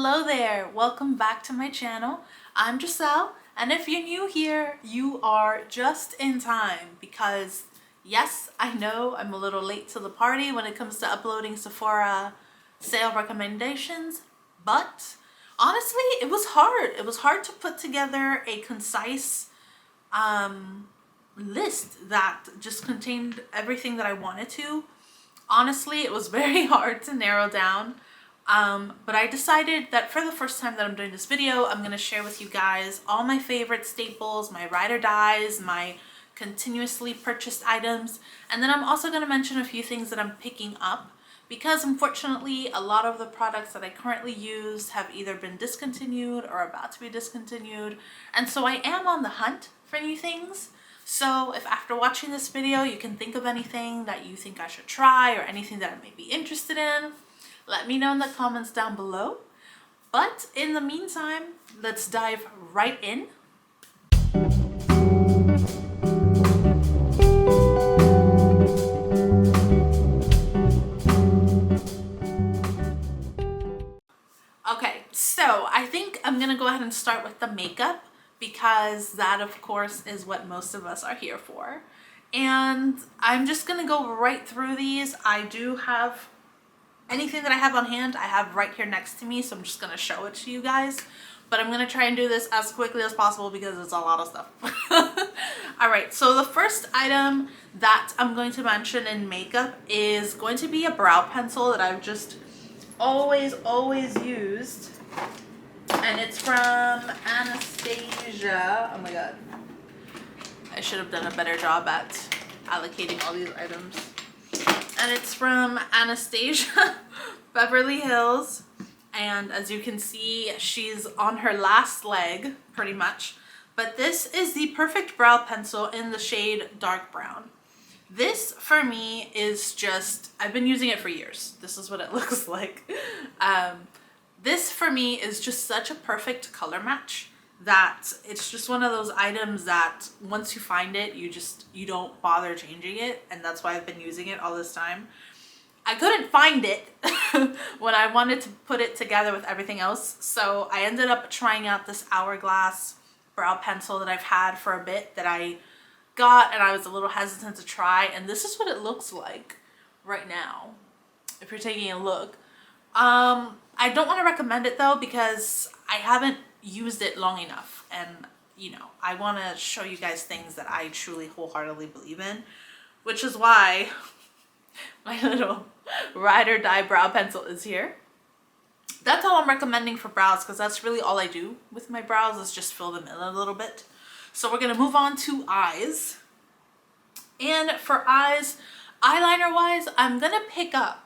Hello there, welcome back to my channel. I'm Giselle, and if you're new here, you are just in time because yes, I know I'm a little late to the party when it comes to uploading Sephora sale recommendations, but honestly, it was hard. It was hard to put together a concise list that just contained everything that I wanted to. Honestly, it was very hard to narrow down. But I decided that for the first time that I'm doing this video, I'm going to share with you guys all my favorite staples, my ride or dies, my continuously purchased items, and then I'm also going to mention a few things that I'm picking up because unfortunately a lot of the products that I currently use have either been discontinued or about to be discontinued, and so I am on the hunt for new things. So if after watching this video you can think of anything that you think I should try or anything that I may be interested in, let me know in the comments down below. But in the meantime, let's dive right in. Okay, so I think I'm gonna go ahead and start with the makeup because that of course is what most of us are here for. And I'm just gonna go right through these. I do have anything that I have on hand, I have right here next to me, so I'm just gonna show it to you guys. But I'm gonna try and do this as quickly as possible because it's a lot of stuff. Alright, so the first item that I'm going to mention in makeup is going to be a brow pencil that I've just always used. And it's from Anastasia. Oh my god. I should have done a better job at allocating all these items. And it's from Anastasia, Beverly Hills. And as you can see, she's on her last leg, pretty much. But this is the perfect brow pencil in the shade dark brown. This, for me, is just, I've been using it for years. This is what it looks like. This, for me, is just such a perfect color match that it's just one of those items that once you find it, you don't bother changing it, and that's why I've been using it all this time. I couldn't find it when I wanted to put it together with everything else, so I ended up trying out this Hourglass brow pencil that I've had for a bit that I got, and I was a little hesitant to try, and this is what it looks like right now if you're taking a look. I don't want to recommend it though because I haven't used it long enough, and you know, I want to show you guys things that I truly wholeheartedly believe in, which is why my little ride or die brow pencil is here. That's all I'm recommending for brows because that's really all I do with my brows is just fill them in a little bit. So we're going to move on to eyes. And for eyes, eyeliner wise, I'm going to pick up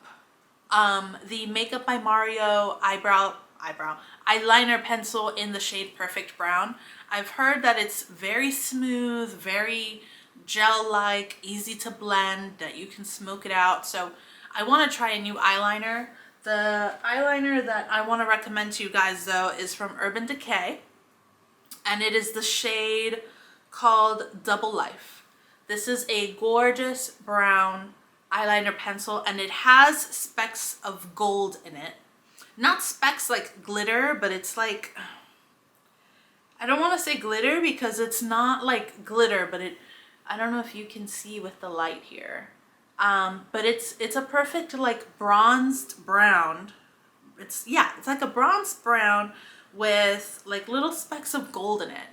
the Makeup by Mario eyeliner pencil in the shade Perfect Brown. I've heard that it's very smooth, very gel-like, easy to blend, that you can smoke it out. So I want to try a new eyeliner. The eyeliner that I want to recommend to you guys though is from Urban Decay, and it is the shade called Double Life. This is a gorgeous brown eyeliner pencil, and it has specks of gold in it. Not specks like glitter, but it's like, I don't want to say glitter because it's not like glitter, but I don't know if you can see with the light here. But it's a perfect like bronzed brown. It's like a bronzed brown with like little specks of gold in it.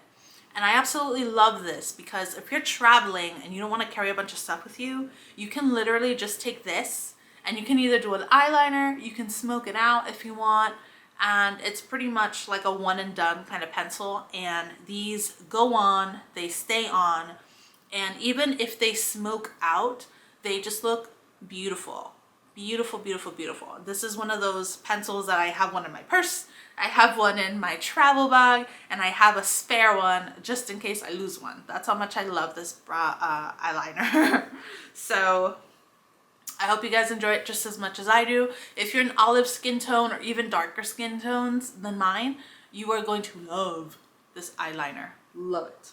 And I absolutely love this because if you're traveling and you don't want to carry a bunch of stuff with you, you can literally just take this and you can either do an eyeliner, you can smoke it out if you want, and it's pretty much like a one and done kind of pencil. And these go on, they stay on, and even if they smoke out, they just look beautiful. Beautiful, beautiful, beautiful. This is one of those pencils that I have one in my purse, I have one in my travel bag, and I have a spare one just in case I lose one. That's how much I love this eyeliner. So I hope you guys enjoy it just as much as I do. If you're an olive skin tone or even darker skin tones than mine, you are going to love this eyeliner. Love it.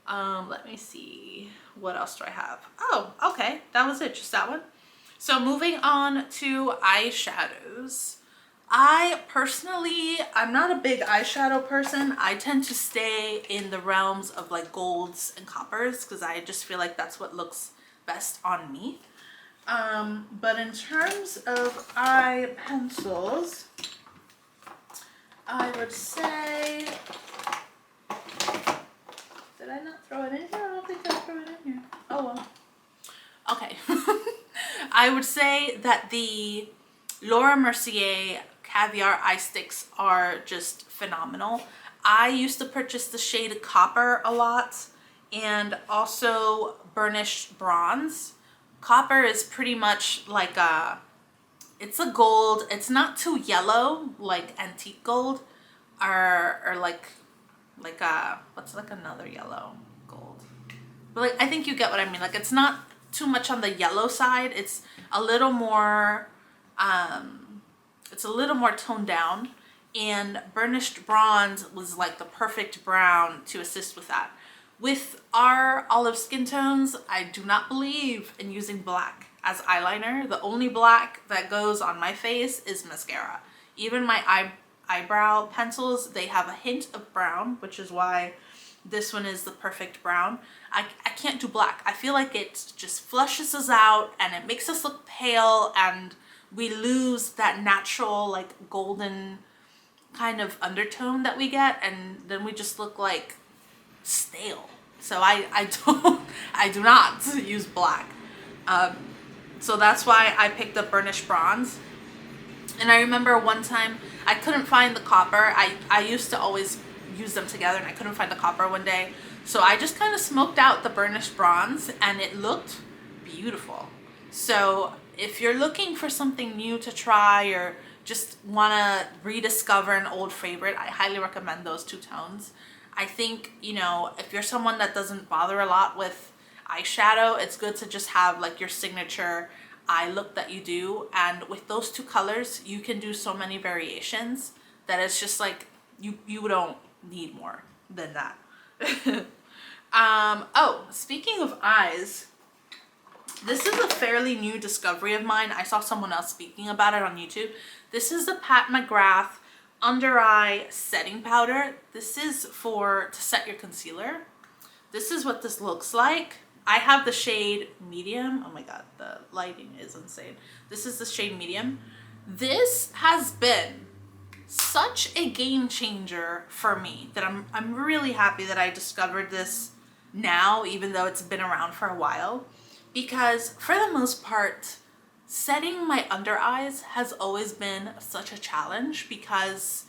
Let me see. What else do I have? Oh, okay. That was it. Just that one. So moving on to eyeshadows. I personally, I'm not a big eyeshadow person. I tend to stay in the realms of like golds and coppers because I just feel like that's what looks best on me. But in terms of eye pencils, I would say, did I not throw it in here? I don't think I threw it in here. Oh well. Okay. I would say that the Laura Mercier Caviar eye sticks are just phenomenal. I used to purchase the shade Copper a lot, and also Burnished Bronze. Copper is pretty much like it's a gold. It's not too yellow like antique gold, or like what's like another yellow gold. But like, I think you get what I mean. Like, it's not too much on the yellow side. It's a little more toned down, and Burnished Bronze was like the perfect brown to assist with that. With our olive skin tones, I do not believe in using black as eyeliner. The only black that goes on my face is mascara. Even my eyebrow pencils, they have a hint of brown, which is why this one is the perfect brown. I can't do black. I feel like it just flushes us out and it makes us look pale, and we lose that natural like golden kind of undertone that we get, and then we just look like stale. So I do not use black. So that's why I picked up Burnished Bronze. And I remember one time I couldn't find the copper. I used to always use them together, and I couldn't find the copper one day. So I just kind of smoked out the Burnished Bronze, and it looked beautiful. So if you're looking for something new to try, or just want to rediscover an old favorite, I highly recommend those two tones. I think, you know, if you're someone that doesn't bother a lot with eyeshadow, it's good to just have like your signature eye look that you do. And with those two colors, you can do so many variations that it's just like you don't need more than that. Oh, speaking of eyes, this is a fairly new discovery of mine. I saw someone else speaking about it on YouTube. This is the Pat McGrath Under Eye Setting Powder. This is to set your concealer. This is what this looks like. I have the shade medium. Oh my god, the lighting is insane. This is the shade medium. This has been such a game changer for me that I'm really happy that I discovered this now, even though it's been around for a while. Because for the most part, setting my under eyes has always been such a challenge, because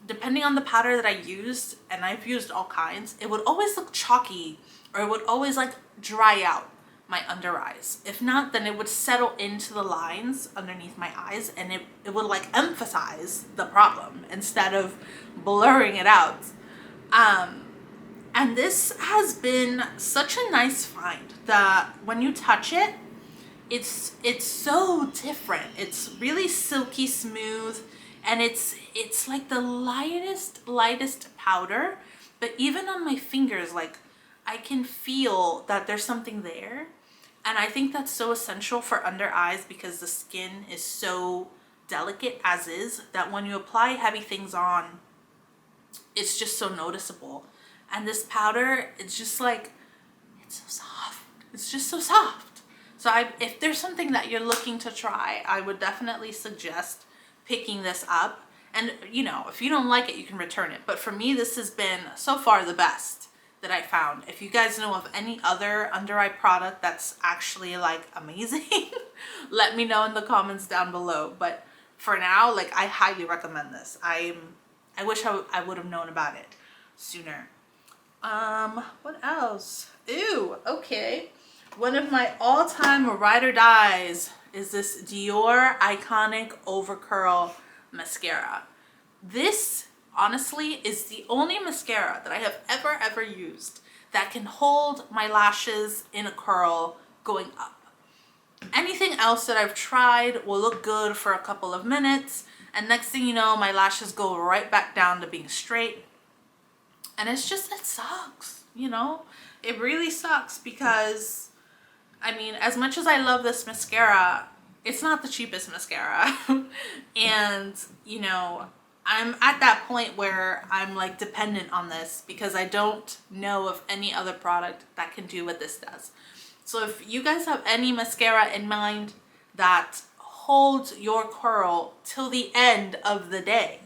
depending on the powder that I used, and I've used all kinds, it would always look chalky, or it would always like dry out my under eyes. If not, then it would settle into the lines underneath my eyes, and it would like emphasize the problem instead of blurring it out. And this has been such a nice find that when you touch it, it's so different. It's really silky smooth, and it's like the lightest powder, but even on my fingers, like I can feel that there's something there. And I think that's so essential for under eyes, because the skin is so delicate as is, that when you apply heavy things on, it's just so noticeable. And this powder, it's just like, it's so soft. It's just so soft. So if there's something that you're looking to try, I would definitely suggest picking this up. And you know, if you don't like it, you can return it. But for me, this has been so far the best that I found. If you guys know of any other under eye product that's actually like amazing, let me know in the comments down below. But for now, like, I highly recommend this. I wish I would have known about it sooner. What else? Ooh, okay. One of my all-time ride or dies is this Dior Iconic Overcurl mascara. This, honestly, is the only mascara that I have ever used that can hold my lashes in a curl going up. Anything else that I've tried will look good for a couple of minutes, and next thing you know, my lashes go right back down to being straight. And it's just, it sucks, you know? It really sucks, because, I mean, as much as I love this mascara, it's not the cheapest mascara. And, you know, I'm at that point where I'm like dependent on this because I don't know of any other product that can do what this does. So if you guys have any mascara in mind that holds your curl till the end of the day,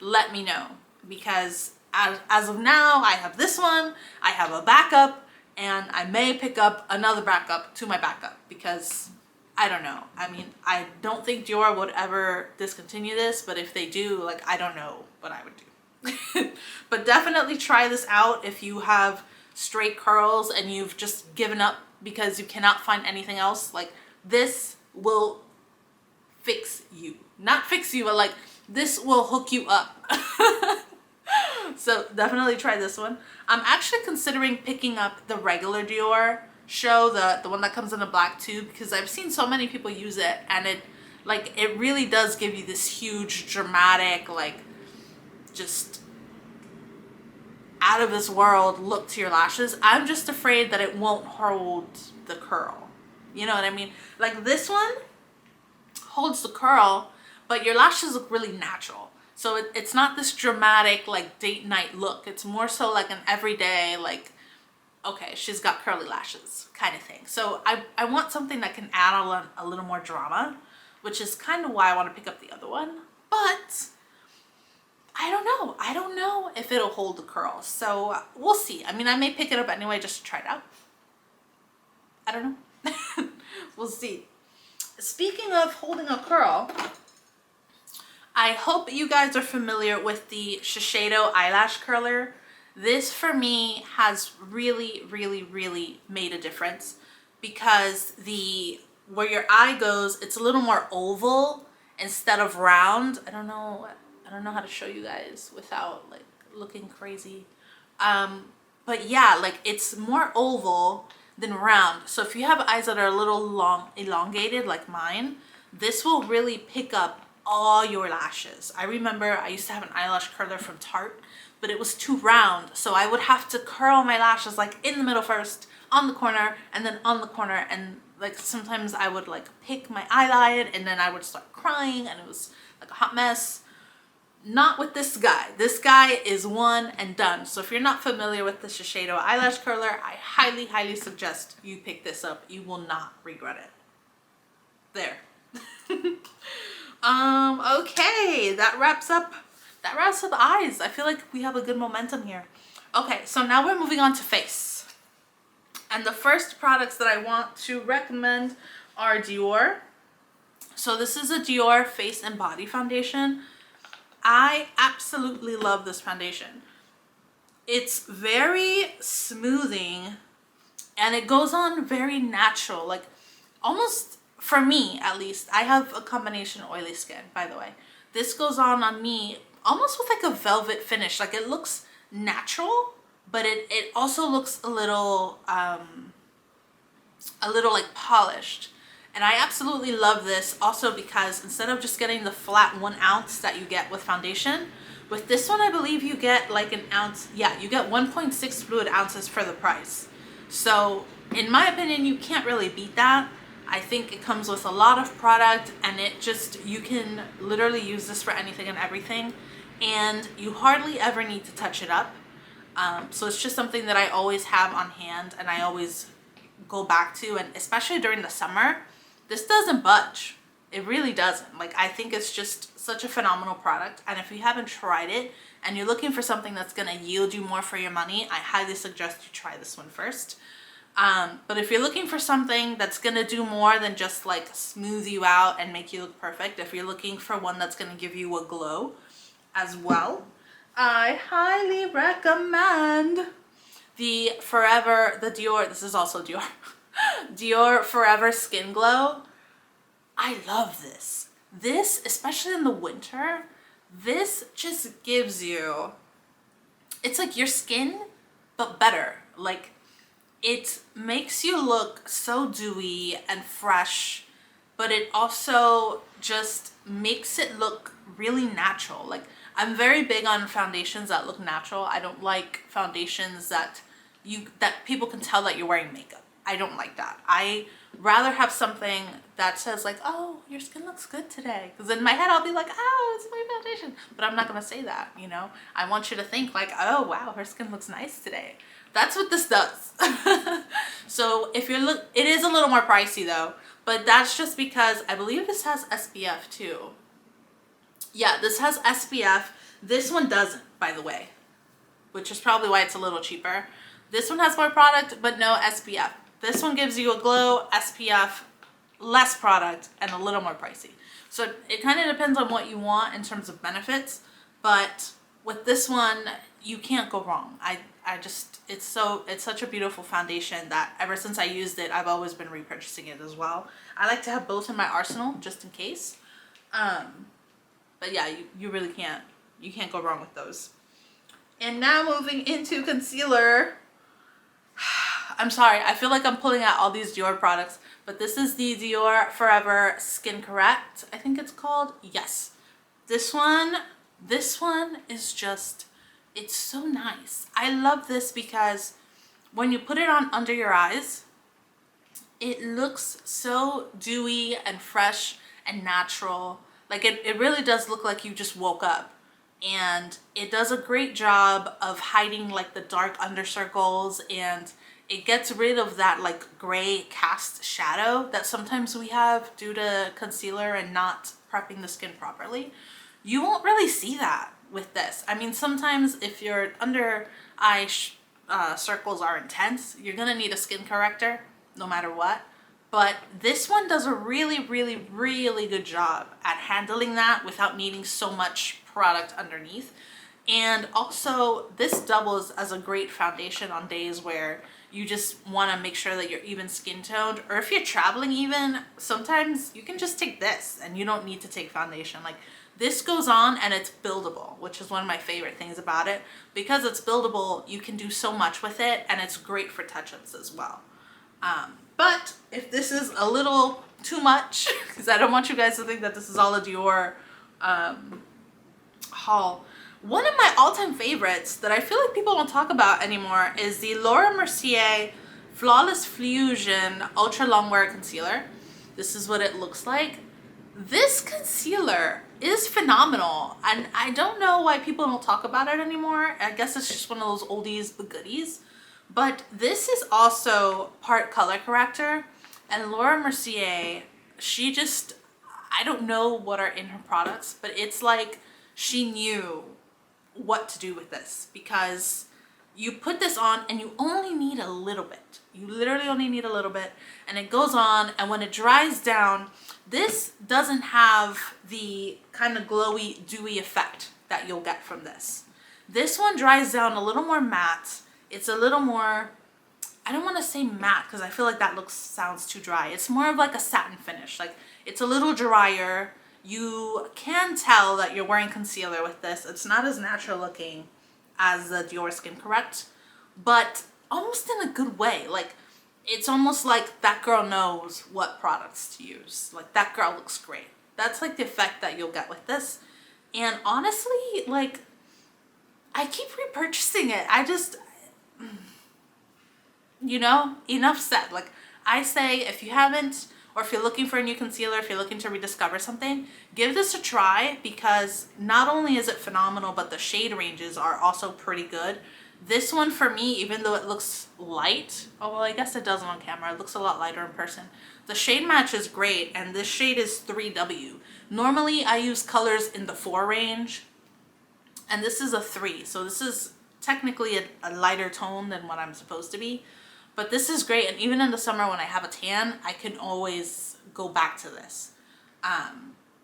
let me know. Because as of now, I have this one, I have a backup, and I may pick up another backup to my backup because I don't know. I mean, I don't think Dior would ever discontinue this, but if they do, like, I don't know what I would do. But definitely try this out if you have straight curls and you've just given up because you cannot find anything else. Like, this will fix you. Not fix you, but like, this will hook you up. So definitely try this one. I'm actually considering picking up the regular Diorshow, the one that comes in a black tube, because I've seen so many people use it, and it really does give you this huge dramatic, like, just out of this world look to your lashes. I'm just afraid that it won't hold the curl. You know what I mean? Like, this one holds the curl, but your lashes look really natural. So it's not this dramatic, like, date night look. It's more so like an everyday, like, okay, she's got curly lashes kind of thing. So I want something that can add a little more drama, which is kind of why I want to pick up the other one. But I don't know. I don't know if it'll hold the curl. So we'll see. I mean, I may pick it up anyway just to try it out. I don't know. We'll see. Speaking of holding a curl, I hope you guys are familiar with the Shiseido eyelash curler. This for me has really, really, really made a difference because where your eye goes, it's a little more oval instead of round. I don't know how to show you guys without like looking crazy. But yeah, like, it's more oval than round. So if you have eyes that are a little elongated like mine, this will really pick up all your lashes. I remember I used to have an eyelash curler from Tarte, but it was too round, so I would have to curl my lashes like in the middle first, on the corner, and then on the corner, and like sometimes I would like pick my eyelid and then I would start crying and it was like a hot mess. Not with this guy. This guy is one and done. So if you're not familiar with the Shiseido eyelash curler, I highly, highly suggest you pick this up. You will not regret it. There. Okay, that wraps up the eyes. I feel like we have a good momentum here. Okay, so now we're moving on to face. And the first products that I want to recommend are Dior. So this is a Dior Face and Body Foundation. I absolutely love this foundation. It's very smoothing and it goes on very natural, like almost, for me at least. I have a combination oily skin, by the way. This goes on me almost with like a velvet finish. Like, it looks natural, but it also looks a little like polished. And I absolutely love this also because instead of just getting the flat 1 ounce that you get with foundation, with this one I believe you get like an ounce. Yeah, you get 1.6 fluid ounces for the price. So in my opinion, you can't really beat that. I think it comes with a lot of product, and you can literally use this for anything and everything, and you hardly ever need to touch it up. So it's just something that I always have on hand and I always go back to, and especially during the summer, this doesn't budge. It really doesn't. Like, I think it's just such a phenomenal product, and if you haven't tried it and you're looking for something that's going to yield you more for your money, I highly suggest you try this one first. But if you're looking for something that's going to do more than just like smooth you out and make you look perfect, if you're looking for one that's going to give you a glow as well, I highly recommend the Dior, this is also Dior, Dior Forever Skin Glow. I love this. This, especially in the winter, this just gives you, it's like your skin, but better. Like, it makes you look so dewy and fresh, but it also just makes it look really natural. Like, I'm very big on foundations that look natural. I don't like foundations that people can tell that you're wearing makeup. I don't like that. I rather have something that says like, oh, your skin looks good today. Because in my head, I'll be like, oh, it's my foundation. But I'm not going to say that, you know. I want you to think like, oh, wow, her skin looks nice today. That's what this does. So if you're it is a little more pricey though. But that's just because I believe this has SPF too. Yeah, this has SPF. This one doesn't, by the way, which is probably why it's a little cheaper. This one has more product, but no SPF. This one gives you a glow, SPF, less product, and a little more pricey. So it kind of depends on what you want in terms of benefits, but with this one, you can't go wrong. I just, it's such a beautiful foundation that ever since I used it, I've always been repurchasing it as well. I like to have both in my arsenal just in case. But yeah, you really can't go wrong with those. And now moving into concealer. I'm sorry, I feel like I'm pulling out all these Dior products, but this is the Dior Forever Skin Correct, I think it's called. Yes. This one is just, it's so nice. I love this because when you put it on under your eyes, it looks so dewy and fresh and natural. Like it really does look like you just woke up. And it does a great job of hiding like the dark under circles, and it gets rid of that like gray cast shadow that sometimes we have due to concealer and not prepping the skin properly. You won't really see that with this. I mean, sometimes if your under eye circles are intense, you're gonna need a skin corrector no matter what. But this one does a really, really, really good job at handling that without needing so much product underneath. And also this doubles as a great foundation on days where you just want to make sure that you're even skin toned, or if you're traveling even, sometimes you can just take this and you don't need to take foundation. Like this goes on and it's buildable, which is one of my favorite things about it. Because it's buildable, you can do so much with it, and it's great for touch-ups as well. But if this is a little too much, because I don't want you guys to think that this is all a Dior haul. One of my all-time favorites that I feel like people don't talk about anymore is the Laura Mercier Flawless Fusion Ultra Longwear Concealer. This is what it looks like. This concealer is phenomenal, and I don't know why people don't talk about it anymore. I guess it's just one of those oldies but goodies. But this is also part color corrector, and Laura Mercier, she just, I don't know what are in her products, but it's like she knew what to do with this, because you put this on and you only need a little bit. You literally only need a little bit, and it goes on, and when it dries down, this doesn't have the kind of glowy, dewy effect that you'll get from this. This one dries down a little more matte. It's a little more, I don't want to say matte because I feel like that sounds too dry. It's more of like a satin finish. Like it's a little drier. You can tell that you're wearing concealer with this. It's not as natural looking as the Dior Skin Correct, but almost in a good way. Like it's almost like that girl knows what products to use. Like that girl looks great. That's like the effect that you'll get with this. And honestly, like I keep repurchasing it. I just, you know, enough said. Like I say, if you haven't, or if you're looking for a new concealer, if you're looking to rediscover something, give this a try, because not only is it phenomenal, but the shade ranges are also pretty good. This one for me, even though it looks light, oh well, I guess it doesn't on camera, it looks a lot lighter in person. The shade match is great, and this shade is 3W. Normally I use colors in the 4 range, and this is a 3, so this is technically a lighter tone than what I'm supposed to be. But this is great, and even in the summer when I have a tan, I can always go back to this.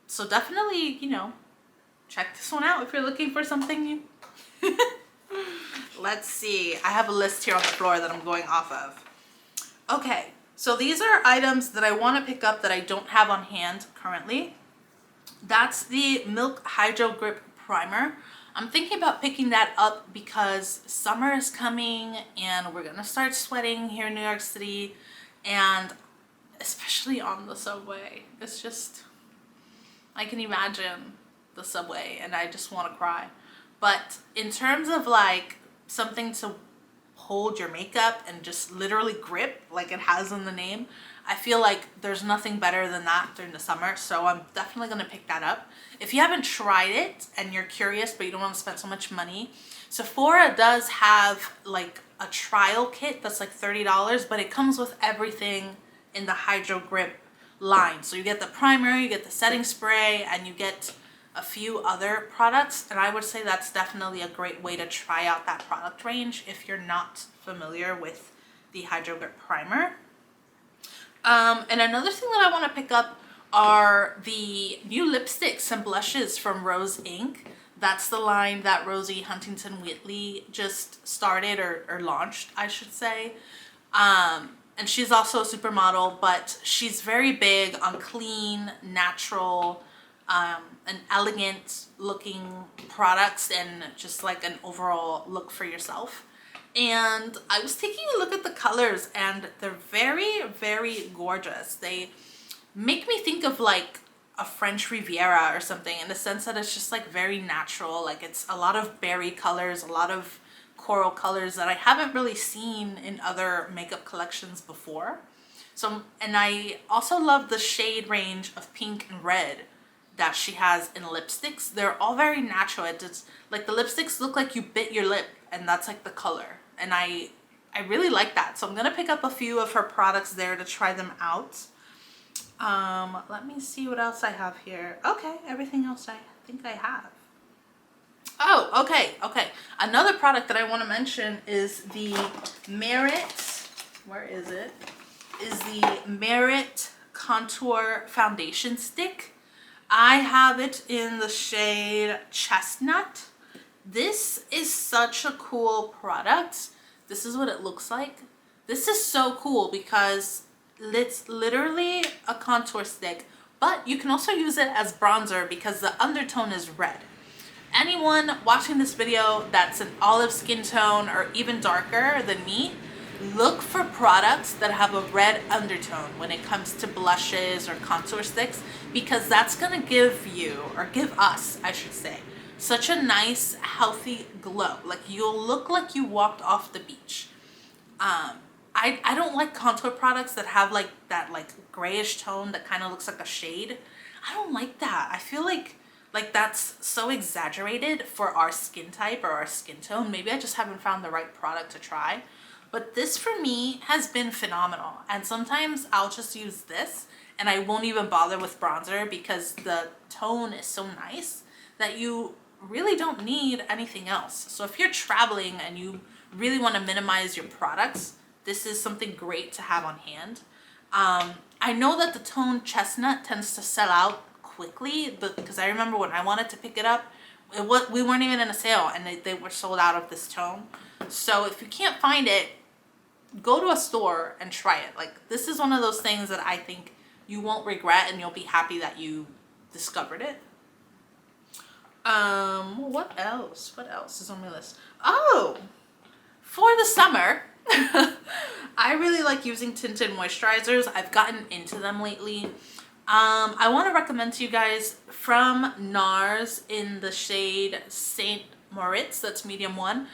So definitely, you know, check this one out if you're looking for something new. Let's see. I have a list here on the floor that I'm going off of. Okay, so these are items that I want to pick up that I don't have on hand currently. That's the Milk Hydro Grip Primer. I'm thinking about picking that up because summer is coming and we're gonna start sweating here in New York City, and especially on the subway. It's just, I can imagine the subway and I just want to cry. But in terms of like something to hold your makeup and just literally grip like it has in the name. I feel like there's nothing better than that during the summer, so I'm definitely going to pick that up. If you haven't tried it and you're curious but you don't want to spend so much money, Sephora does have like a trial kit that's like $30, but it comes with everything in the Hydro Grip line. So you get the primer, you get the setting spray, and you get a few other products, and I would say that's definitely a great way to try out that product range if you're not familiar with the Hydro Grip primer. And another thing that I want to pick up are the new lipsticks and blushes from Rose Inc. That's the line that Rosie Huntington-Whiteley just started or launched, I should say. And she's also a supermodel, but she's very big on clean, natural, and elegant looking products and just like an overall look for yourself. And I was taking a look at the colors and they're very, very gorgeous. They make me think of like a French Riviera or something, in the sense that it's just like very natural. Like it's a lot of berry colors, a lot of coral colors that I haven't really seen in other makeup collections before. So, and I also love the shade range of pink and red that she has in lipsticks. They're all very natural. It's like the lipsticks look like you bit your lip, and that's like the color. And I really like that. So I'm gonna pick up a few of her products there to try them out. Let me see what else I have here. Okay, everything else I think I have. Oh, okay. Another product that I want to mention is the Merit, where is it? Is the Merit Contour Foundation Stick. I have it in the shade Chestnut. This is such a cool product. This is what it looks like. This is so cool because it's literally a contour stick, but you can also use it as bronzer because the undertone is red. Anyone watching this video that's an olive skin tone or even darker than me, look for products that have a red undertone when it comes to blushes or contour sticks, because that's gonna give you, or give us, I should say, such a nice, healthy glow. Like you'll look like you walked off the beach. I don't like contour products that have like that like grayish tone that kind of looks like a shade. I don't like that. I feel like that's so exaggerated for our skin type or our skin tone. Maybe I just haven't found the right product to try. But this for me has been phenomenal. And sometimes I'll just use this and I won't even bother with bronzer because the tone is so nice that you really don't need anything else. So if you're traveling and you really want to minimize your products, this is something great to have on hand. I know that the tone Chestnut tends to sell out quickly, because I remember when I wanted to pick it up, we weren't even in a sale and they were sold out of this tone. So if you can't find it, go to a store and try it. Like this is one of those things that I think you won't regret and you'll be happy that you discovered it. What else is on my list? Oh, for the summer, I really like using tinted moisturizers. I've gotten into them lately. I want to recommend to you guys from NARS in the shade Saint Moritz, that's medium 1.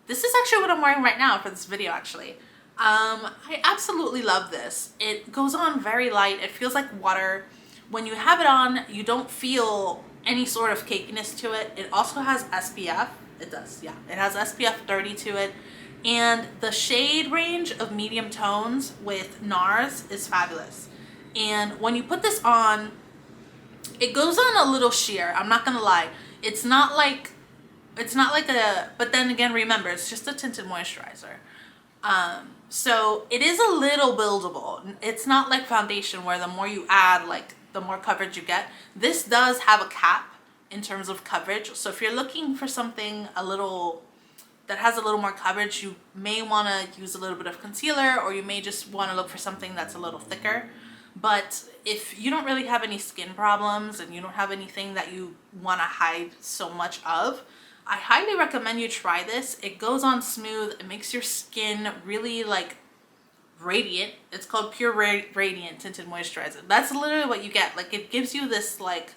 This is actually what I'm wearing right now for this video actually. I absolutely love this. It goes on very light. It feels like water. When you have it on, you don't feel any sort of cakiness to it. It also has SPF. It does, yeah. It has SPF 30 to it. And the shade range of medium tones with NARS is fabulous. And when you put this on, it goes on a little sheer. I'm not gonna lie. It's not like a, but then again, remember, it's just a tinted moisturizer. So it is a little buildable. It's not like foundation where the more you add, like the more coverage you get. This does have a cap in terms of coverage. So if you're looking for something that has a little more coverage, you may want to use a little bit of concealer, or you may just want to look for something that's a little thicker. But if you don't really have any skin problems and you don't have anything that you want to hide so much of, I highly recommend you try this. It goes on smooth. It makes your skin really like radiant. It's called Pure Radiant Tinted Moisturizer. That's literally what you get. Like it gives you this like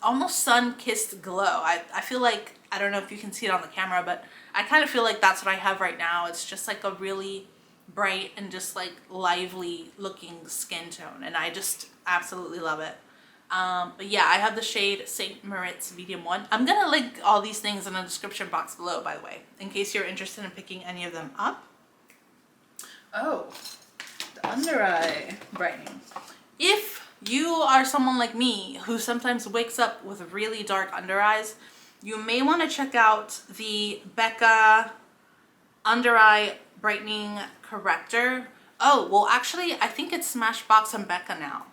almost sun-kissed glow. I feel like I don't know if you can see it on the camera, but I kind of feel like that's what I have right now. It's just like a really bright and just like lively looking skin tone, and I just absolutely love it. But yeah, I have the shade St. Moritz Medium 1. I'm gonna link all these things in the description box below, by the way, in case you're interested in picking any of them up. Oh, the under eye brightening. If you are someone like me who sometimes wakes up with really dark under eyes, you may want to check out the Becca Under Eye Brightening Corrector. Oh, well actually, I think it's Smashbox and Becca now.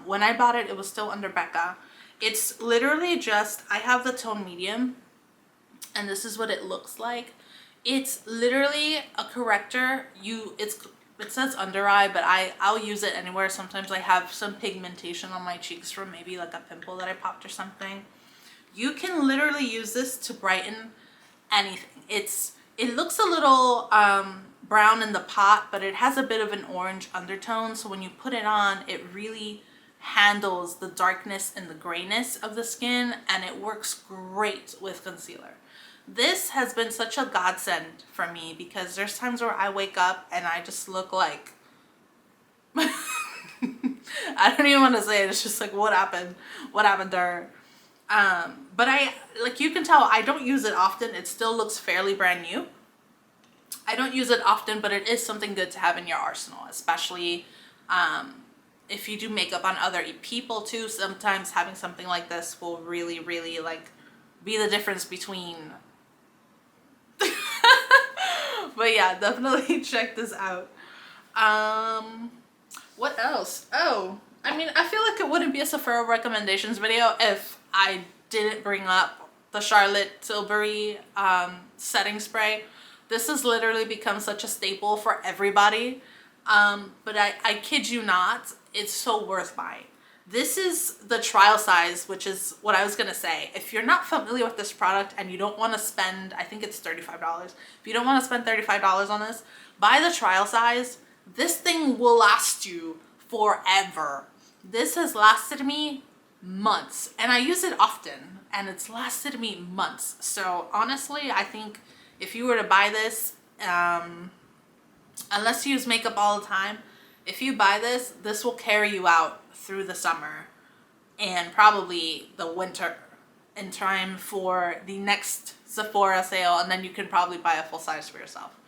When I bought it, it was still under Becca. It's literally just, I have the tone medium, and this is what it looks like. It's literally a corrector. It says under eye, but I'll use it anywhere. Sometimes I have some pigmentation on my cheeks from maybe like a pimple that I popped or something. You can literally use this to brighten anything. It looks a little brown in the pot, but it has a bit of an orange undertone. So when you put it on, it really handles the darkness and the grayness of the skin, and it works great with concealer. This has been such a godsend for me because there's times where I wake up and I just look like I don't even want to say it. It's just like, what happened? What happened to her? But like you can tell, I don't use it often. It still looks fairly brand new. I don't use it often, but it is something good to have in your arsenal, especially if you do makeup on other people too. Sometimes having something like this will really, really like be the difference between. But yeah, definitely check this out. What else? Oh, I mean, I feel like it wouldn't be a Sephora recommendations video if I didn't bring up the Charlotte Tilbury setting spray. This has literally become such a staple for everybody. But I kid you not, it's so worth buying. This is the trial size, which is what I was gonna say. If you're not familiar with this product and you don't want to spend, I think it's $35. If you don't want to spend $35 on this, buy the trial size. This thing will last you forever. This has lasted me months, and I use it often, and it's lasted me months. So honestly, I think if you were to buy this, unless you use makeup all the time, if you buy this, this will carry you out through the summer and probably the winter in time for the next Sephora sale, and then you can probably buy a full size for yourself.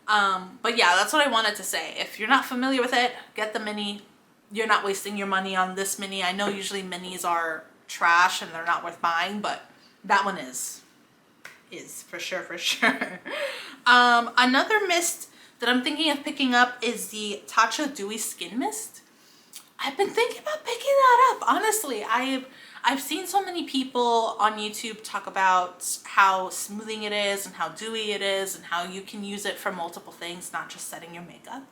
But yeah, that's what I wanted to say. If you're not familiar with it, get the mini. You're not wasting your money on this mini. I know usually minis are trash and they're not worth buying, but that one is for sure, for sure. Another mist that I'm thinking of picking up is the Tatcha Dewy Skin Mist. I've been thinking about picking that up, honestly. I've seen so many people on YouTube talk about how smoothing it is and how dewy it is and how you can use it for multiple things, not just setting your makeup.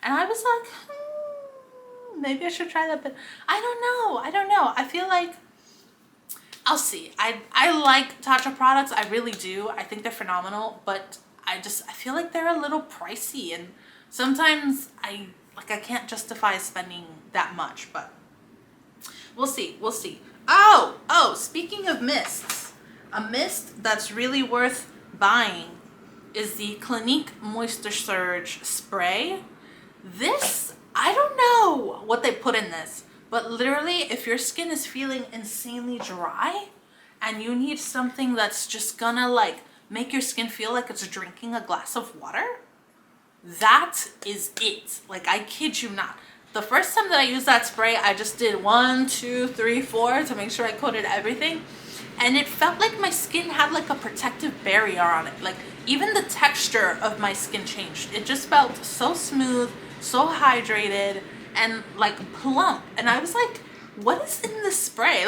And I was like, maybe I should try that, but I don't know. I feel like I'll see. I like Tatcha products. I really do. I think they're phenomenal, but I feel like they're a little pricey, and sometimes I can't justify spending that much, but we'll see. We'll see. Oh, speaking of mists, a mist that's really worth buying is the Clinique Moisture Surge Spray. This, I don't know what they put in this, but literally if your skin is feeling insanely dry and you need something that's just gonna like make your skin feel like it's drinking a glass of water, that is it. Like, I kid you not. The first time that I used that spray, I just did 1, 2, 3, 4 to make sure I coated everything. And it felt like my skin had like a protective barrier on it. Like, even the texture of my skin changed. It just felt so smooth, so hydrated, and like plump. And I was like, what is in this spray?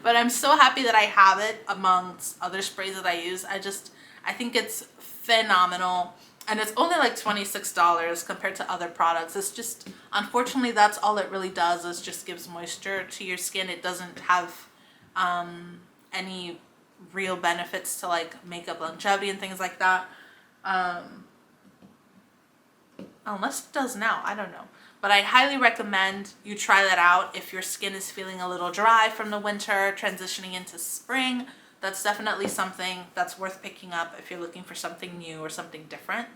But I'm so happy that I have it amongst other sprays that I use. I think it's phenomenal. And it's only like $26 compared to other products. It's just, unfortunately, that's all it really does, is just gives moisture to your skin. It doesn't have any real benefits to like makeup longevity and things like that. Unless it does now, I don't know. But I highly recommend you try that out if your skin is feeling a little dry from the winter, transitioning into spring. That's definitely something that's worth picking up if you're looking for something new or something different.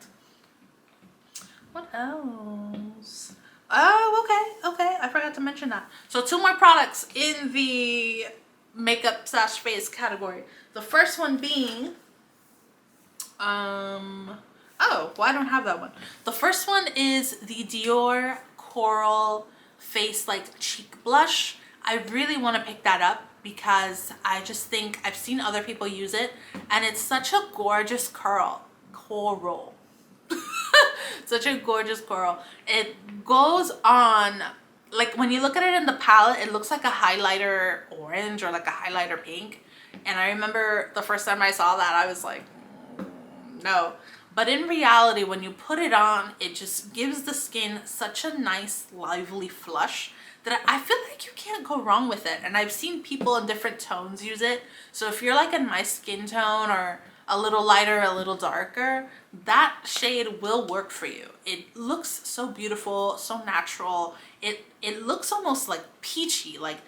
What else? Oh, okay. I forgot to mention that. So 2 more products in the makeup slash face category. The first one being, oh, well, I don't have that one. The first one is the Dior Coral Face like Cheek Blush. I really want to pick that up because I just think I've seen other people use it and it's such a gorgeous coral. Such a gorgeous coral. It goes on, like when you look at it in the palette, it looks like a highlighter orange or like a highlighter pink. And I remember the first time I saw that, I was like, no. But in reality, when you put it on, it just gives the skin such a nice, lively flush that I feel like you can't go wrong with it. And I've seen people in different tones use it. So if you're like in my skin tone or a little lighter, a little darker, that shade will work for you. It looks so beautiful, so natural. It looks almost like peachy, like,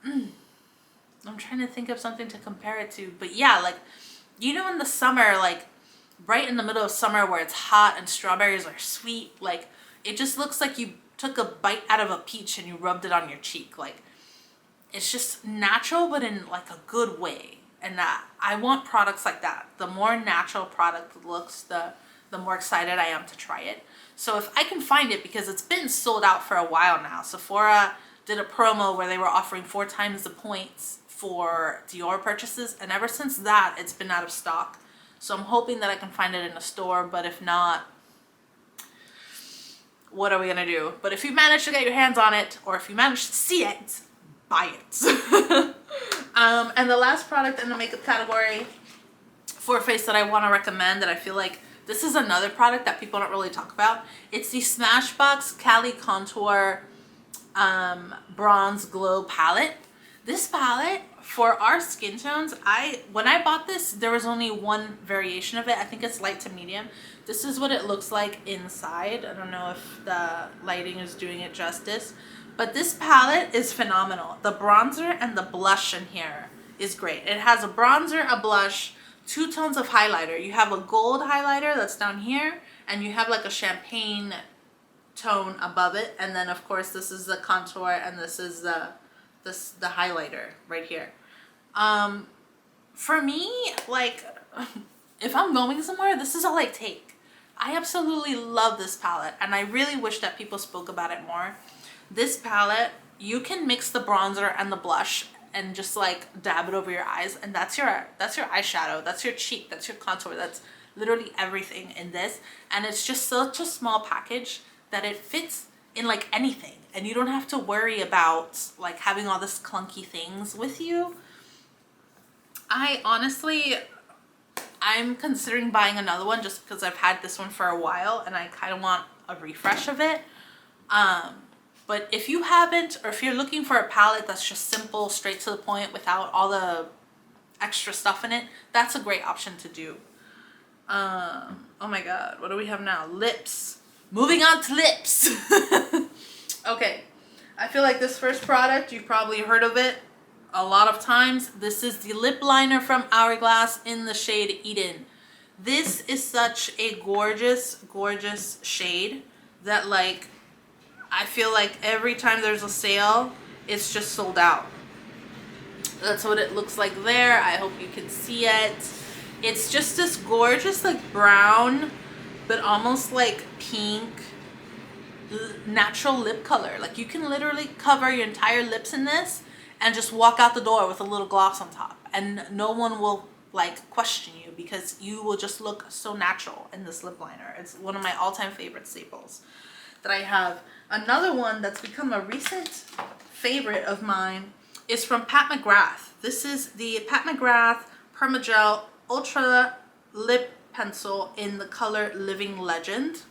I'm trying to think of something to compare it to. But yeah, like, you know, in the summer, like right in the middle of summer where it's hot and strawberries are sweet, like it just looks like you took a bite out of a peach and you rubbed it on your cheek. Like, it's just natural, but in like a good way. And I want products like that. The more natural product looks, the more excited I am to try it. So if I can find it, because it's been sold out for a while now. Sephora did a promo where they were offering 4 times the points for Dior purchases, and ever since that it's been out of stock. So I'm hoping that I can find it in a store, but if not, what are we gonna do? But if you manage to get your hands on it, or if you manage to see it, buy it. And the last product in the makeup category for a face that I want to recommend, that I feel like this is another product that people don't really talk about. It's the Smashbox Cali Contour Bronze Glow Palette. This palette, for our skin tones, when I bought this, there was only one variation of it. I think it's light to medium. This is what it looks like inside. I don't know if the lighting is doing it justice, but this palette is phenomenal. The bronzer and the blush in here is great. It has a bronzer, a blush, 2 tones of highlighter. You have a gold highlighter that's down here, and you have like a champagne tone above it. And then of course this is the contour, and this is the highlighter right here. For me, like, if I'm going somewhere, this is all I take. I absolutely love this palette, and I really wish that people spoke about it more. This palette, you can mix the bronzer and the blush and just like dab it over your eyes, and that's your eyeshadow, that's your cheek, that's your contour, that's literally everything in this. And it's just such a small package that it fits in like anything, and you don't have to worry about like having all this clunky things with you. I'm considering buying another one just because I've had this one for a while and I kind of want a refresh of it. But if you haven't, or if you're looking for a palette that's just simple, straight to the point, without all the extra stuff in it, that's a great option to do. Oh my god, what do we have now? Lips. Moving on to lips. Okay, I feel like this first product, you've probably heard of it a lot of times. This is the lip liner from Hourglass in the shade Eden. This is such a gorgeous, gorgeous shade that, like, I feel like every time there's a sale, it's just sold out. That's what it looks like there. I hope you can see it. It's just this gorgeous, like, brown, but almost like pink, natural lip color. Like, you can literally cover your entire lips in this and just walk out the door with a little gloss on top, and no one will like question you, because you will just look so natural in this lip liner. It's one of my all-time favorite staples that I have. Another one that's become a recent favorite of mine is from Pat McGrath. This is the Pat McGrath Permagel Ultra Lip Pencil in the color Living Legend.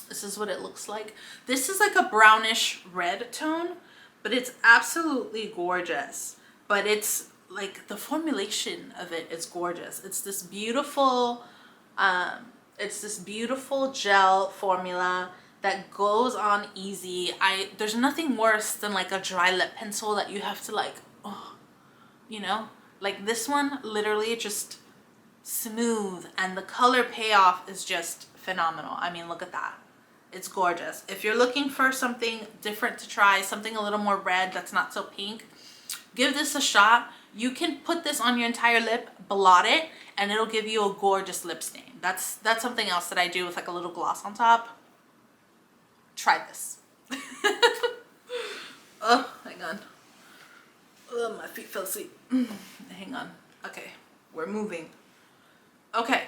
This is what it looks like. This is like a brownish red tone, but it's absolutely gorgeous. But it's like, the formulation of it is gorgeous. It's this beautiful gel formula that goes on easy. There's nothing worse than like a dry lip pencil that you have to like, oh, you know, Like this one, literally just smooth, and the color payoff is just phenomenal. I mean, look at that. It's gorgeous. If you're looking for something different to try, something a little more red that's not so pink, give this a shot. You can put this on your entire lip, blot it, and it'll give you a gorgeous lip stain. That's something else that I do with like a little gloss on top. Try this. Oh, hang on. Oh, my feet fell asleep. Hang on. Okay, we're moving. Okay,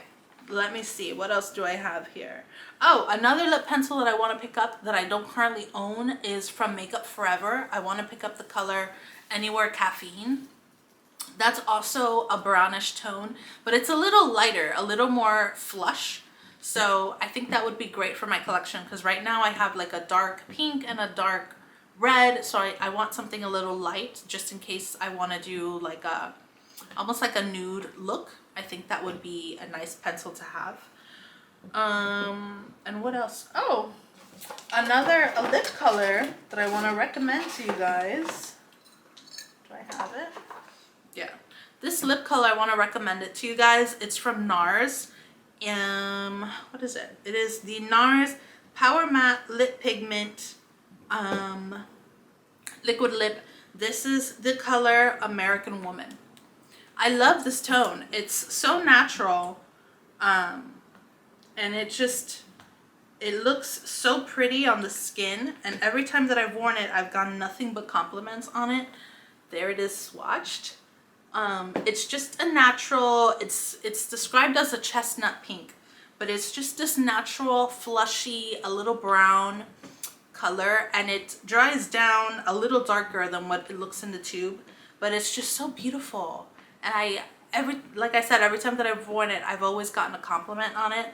let me see. What else do I have here? Oh, another lip pencil that I want to pick up that I don't currently own is from Makeup Forever. I want to pick up the color Anywhere Caffeine. That's also a brownish tone, but it's a little lighter, a little more flush. So I think that would be great for my collection, because right now I have like a dark pink and a dark red. So I want something a little light just in case I want to do like a, almost like a nude look. I think that would be a nice pencil to have. And what else? Oh, another lip color that I want to recommend to you guys. Do I have it? Yeah. This lip color, I want to recommend it to you guys. It's from NARS. What is it? It is the NARS Power Matte Lip Pigment Liquid Lip. This is the color American Woman. I love this tone. It's so natural. And it looks so pretty on the skin. And every time that I've worn it, I've gotten nothing but compliments on it. There it is swatched. It's just a natural, it's described as a chestnut pink, but it's just this natural, flushy, a little brown color, and it dries down a little darker than what it looks in the tube, but it's just so beautiful. And like I said, every time that I've worn it, I've always gotten a compliment on it.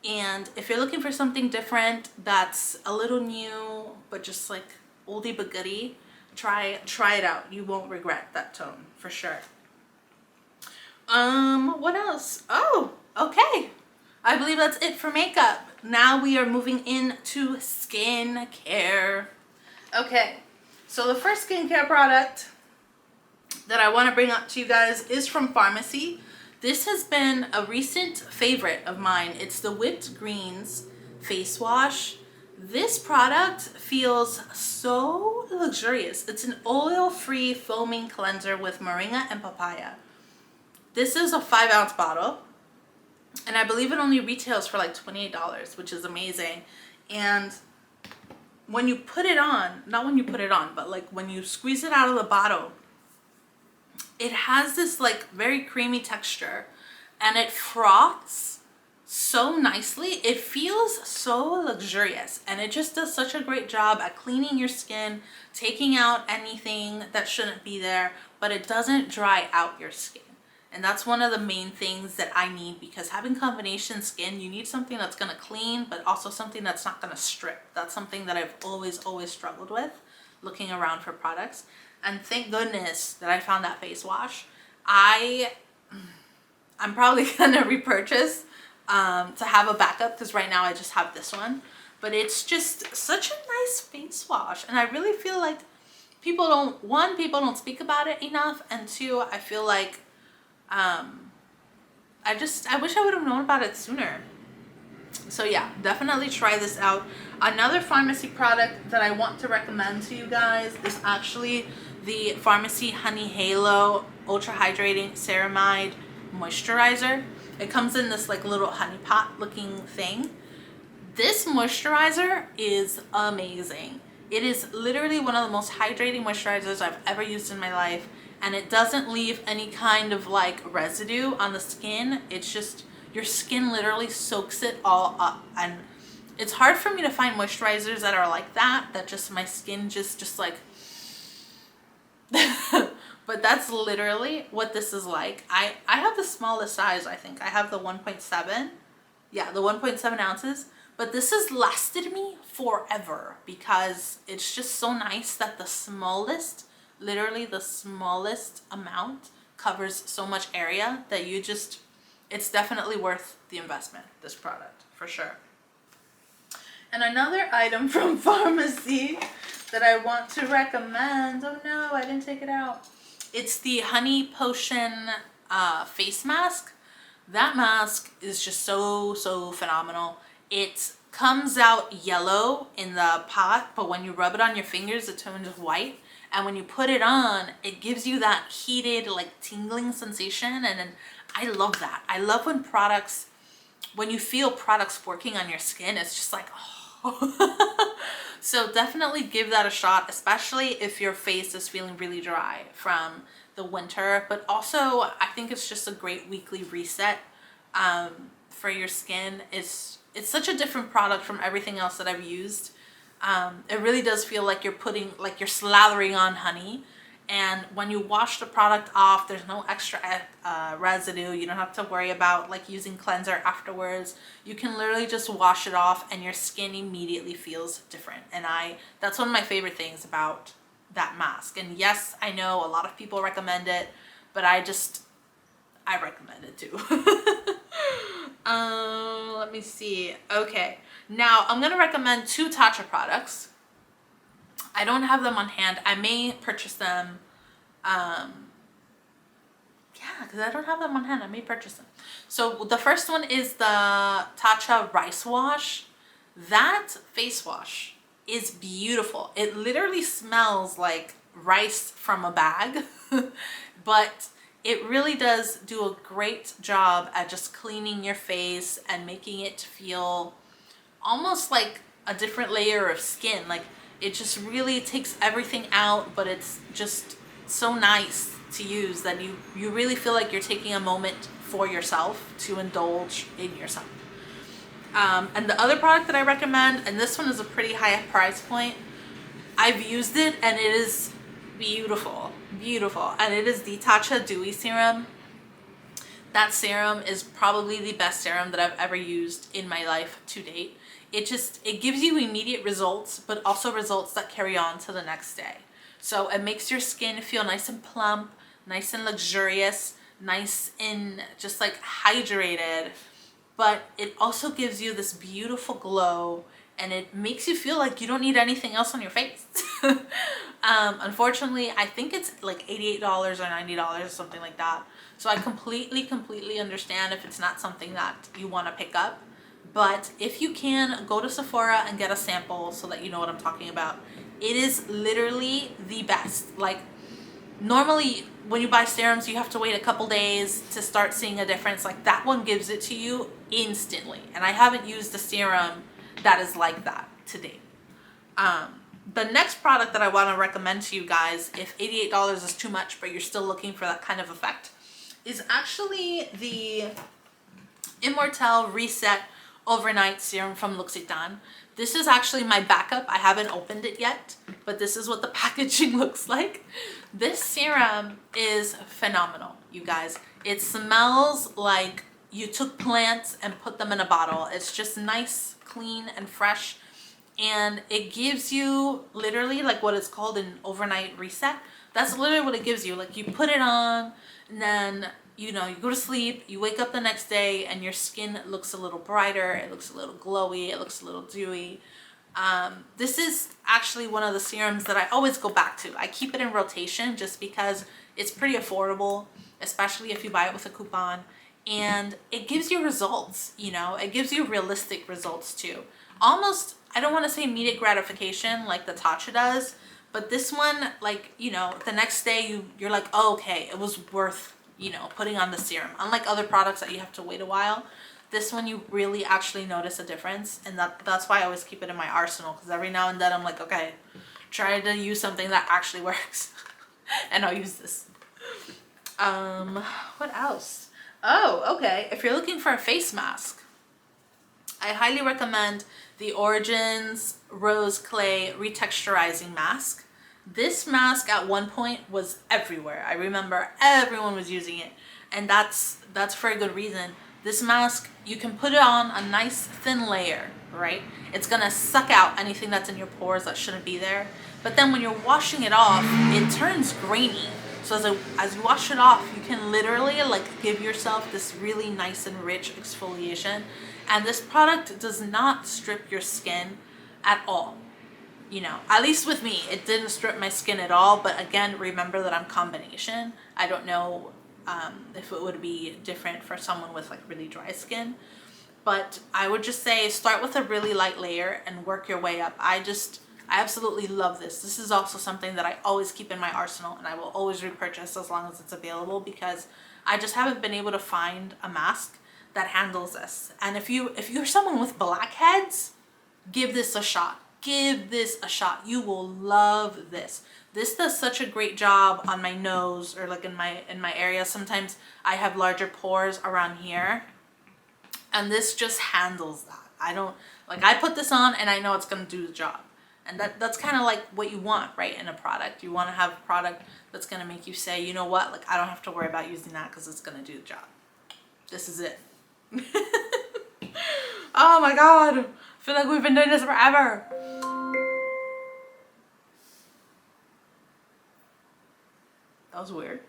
And if you're looking for something different that's a little new, but just like oldie but goodie, try it out. You won't regret that tone for sure. What else? Oh, okay. I believe that's it for makeup. Now we are moving into skincare. Okay, so the first skincare product that I want to bring up to you guys is from Pharmacy. This has been a recent favorite of mine. It's the Whipped Greens face wash. This product feels so luxurious. It's an oil-free foaming cleanser with moringa and papaya. This is a 5-ounce bottle, and I believe it only retails for like $28, which is amazing. And when you put it on, not when you put it on, but like when you squeeze it out of the bottle, it has this like very creamy texture, and it froths so nicely. It feels so luxurious, and it just does such a great job at cleaning your skin, taking out anything that shouldn't be there, but it doesn't dry out your skin. And that's one of the main things that I need, because having combination skin, you need something that's going to clean, but also something that's not going to strip. That's something that I've always struggled with looking around for products. And thank goodness that I found that face wash. I'm probably going to repurchase to have a backup, because right now I just have this one. But it's just such a nice face wash. And I really feel like people don't speak about it enough. And two, I feel like I wish I would have known about it sooner. So yeah, definitely try this out. Another Pharmacy product that I want to recommend to you guys is actually the Pharmacy Honey Halo Ultra Hydrating Ceramide Moisturizer. It comes in this like little honey pot looking thing. This moisturizer is amazing. It is literally one of the most hydrating moisturizers I've ever used in my life. And it doesn't leave any kind of like residue on the skin. It's just, your skin literally soaks it all up. And it's hard for me to find moisturizers that are like that just my skin just like, but that's literally what this is like. I have the smallest size, I think. I have the 1.7. Yeah, the 1.7 ounces. But this has lasted me forever, because it's just so nice that the smallest, literally the smallest amount covers so much area that it's definitely worth the investment, this product, for sure. And another item from Pharmacy that I want to recommend, oh no, I didn't take it out, It's the Honey Potion face mask. That mask is just so phenomenal. It comes out yellow in the pot, but when you rub it on your fingers, it turns white. And when you put it on, it gives you that heated, like, tingling sensation. And then I love that. I love when products, when you feel products working on your skin, it's just like, oh. So definitely give that a shot, especially if your face is feeling really dry from the winter. But also, I think it's just a great weekly reset for your skin. It's such a different product from everything else that I've used. It really does feel like you're putting, like you're slathering on honey. And when you wash the product off, there's no extra residue. You don't have to worry about like using cleanser afterwards. You can literally just wash it off and your skin immediately feels different. And that's one of my favorite things about that mask. And yes, I know a lot of people recommend it, but I recommend it too. Let me see. Okay, now I'm gonna recommend 2 Tatcha products. I don't have them on hand. I may purchase them. Yeah, because I don't have them on hand. I may purchase them. So the first one is the Tatcha Rice Wash. That face wash is beautiful. It literally smells like rice from a bag, but it really does do a great job at just cleaning your face and making it feel almost like a different layer of skin. Like, it just really takes everything out, but it's just so nice to use that you really feel like you're taking a moment for yourself to indulge in yourself. And the other product that I recommend, and this one is a pretty high price point, I've used it and it is beautiful, beautiful. And it is the Tatcha Dewy Serum. That serum is probably the best serum that I've ever used in my life to date. It gives you immediate results, but also results that carry on to the next day. So it makes your skin feel nice and plump, nice and luxurious, nice and just like hydrated, but it also gives you this beautiful glow, and it makes you feel like you don't need anything else on your face. Unfortunately, I think it's like $88 or $90 or something like that. So I completely understand if it's not something that you want to pick up. But if you can, go to Sephora and get a sample so that you know what I'm talking about. It is literally the best. Like, normally when you buy serums, you have to wait a couple days to start seeing a difference. Like, that one gives it to you instantly. And I haven't used a serum that is like that to date. The next product that I want to recommend to you guys, if $88 is too much but you're still looking for that kind of effect, is actually the Immortelle Reset Overnight Serum from L'Occitane. This is actually my backup. I haven't opened it yet, but this is what the packaging looks like. This serum is phenomenal, you guys. It smells like you took plants and put them in a bottle. It's just nice, clean, and fresh. And it gives you literally like what is called an overnight reset. That's literally what it gives you. Like, you put it on and then, you know, you go to sleep, you wake up the next day and your skin looks a little brighter, it looks a little glowy, it looks a little dewy. This is actually one of the serums that I always go back to. I keep it in rotation just because it's pretty affordable, especially if you buy it with a coupon. And it gives you results, you know, it gives you realistic results too. Almost, I don't want to say immediate gratification like the Tatcha does, but this one, like, you know, the next day you're like, oh, okay, it was worth, you know, putting on the serum. Unlike other products that you have to wait a while, this one you really actually notice a difference. And that's why I always keep it in my arsenal, because every now and then I'm like, okay, try to use something that actually works. And I'll use this. What else? Oh, okay, if you're looking for a face mask, I highly recommend the Origins Rose Clay Retexturizing Mask. This mask at one point was everywhere. I remember everyone was using it, and that's for a good reason. This mask, you can put it on a nice thin layer, right? It's gonna suck out anything that's in your pores that shouldn't be there. But then when you're washing it off, it turns grainy. So as you wash it off, you can literally like give yourself this really nice and rich exfoliation. And this product does not strip your skin at all. you know, at least with me, it didn't strip my skin at all. But again, remember that I'm combination. I don't know if it would be different for someone with like really dry skin. But I would just say start with a really light layer and work your way up. I absolutely love this. This is also something that I always keep in my arsenal, and I will always repurchase as long as it's available, because I just haven't been able to find a mask that handles this. And if you're someone with blackheads, give this a shot. Give this a shot. You will love this. This does such a great job on my nose, or like in my area. Sometimes I have larger pores around here, and this just handles that. I put this on and I know it's going to do the job. And that's kind of like what you want, right, in a product. You want to have a product that's going to make you say, you know what, like I don't have to worry about using that because it's going to do the job. This is it. Oh my god, I feel like we've been doing this forever. That was weird.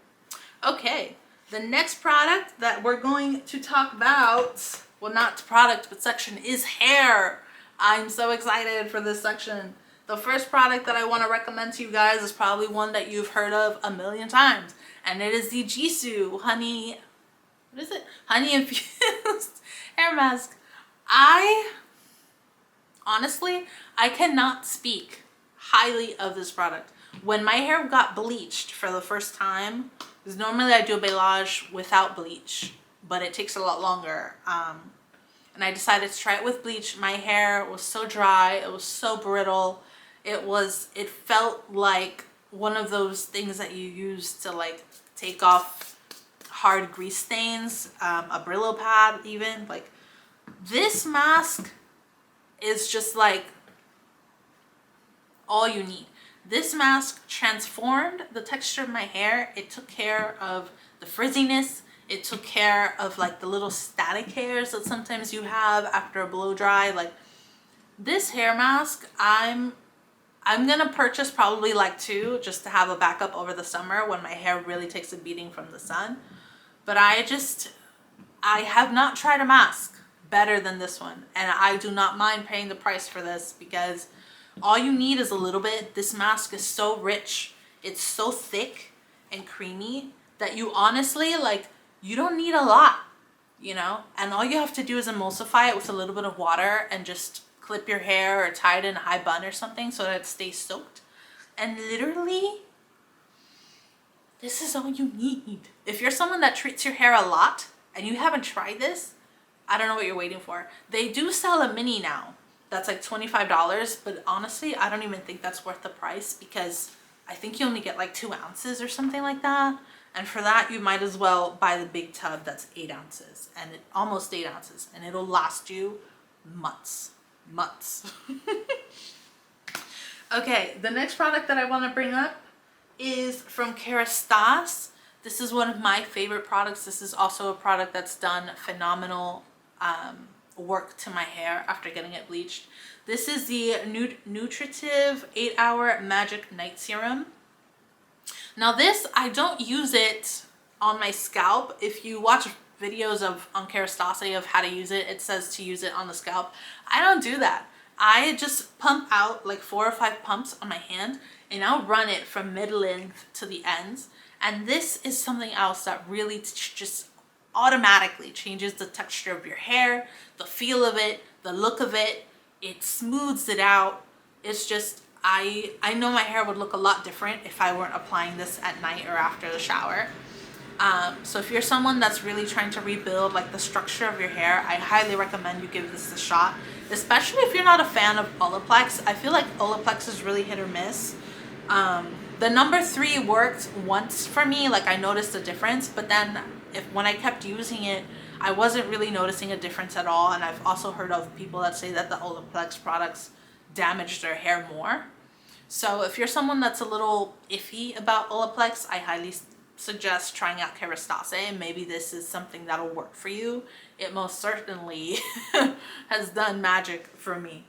Okay, the next product that we're going to talk about, well, not product but section, is hair. I'm so excited for this section. The first product that I want to recommend to you guys is probably one that you've heard of a million times, and it is the Jisoo Honey, what is it? Honey Infused Hair Mask. Honestly, I cannot speak highly of this product. When my hair got bleached for the first time, because normally I do a balayage without bleach, but it takes a lot longer, and I decided to try it with bleach. My hair was so dry, it was so brittle. It felt like one of those things that you use to like take off hard grease stains, a Brillo pad even. Like, this mask is just like all you need. This mask transformed the texture of my hair. It took care of the frizziness. It took care of like the little static hairs that sometimes you have after a blow dry. Like, this hair mask, I'm gonna purchase probably like 2 just to have a backup over the summer when my hair really takes a beating from the sun. But I have not tried a mask better than this one, and I do not mind paying the price for this, because all you need is a little bit. This mask is so rich, it's so thick and creamy that you honestly, like, you don't need a lot, you know? And all you have to do is emulsify it with a little bit of water and just clip your hair or tie it in a high bun or something so that it stays soaked. And literally, this is all you need. If you're someone that treats your hair a lot and you haven't tried this, I don't know what you're waiting for. They do sell a mini now that's like $25, but honestly, I don't even think that's worth the price, because I think you only get like 2 ounces or something like that. And for that, you might as well buy the big tub that's 8 ounces, and almost 8 ounces, and it'll last you months. Okay, the next product that I want to bring up is from Kerastase. This is one of my favorite products. This is also a product that's done phenomenal work to my hair after getting it bleached. This is the Nutritive 8-Hour Magic Night Serum. Now this, I don't use it on my scalp. If you watch videos on Kerastase of how to use it, it says to use it on the scalp. I don't do that. I just pump out like 4 or 5 pumps on my hand, and I'll run it from mid-length to the ends. And this is something else that really just automatically changes the texture of your hair, the feel of it, the look of it. It smooths it out. It's just, I know my hair would look a lot different if I weren't applying this at night or after the shower. So if you're someone that's really trying to rebuild like the structure of your hair, I highly recommend you give this a shot, especially if you're not a fan of Olaplex. I feel like Olaplex is really hit or miss. The number 3 worked once for me, like I noticed a difference, but then when I kept using it, I wasn't really noticing a difference at all. And I've also heard of people that say that the Olaplex products damage their hair more. So if you're someone that's a little iffy about Olaplex, I highly suggest trying out Kerastase, and maybe this is something that'll work for you. It most certainly has done magic for me.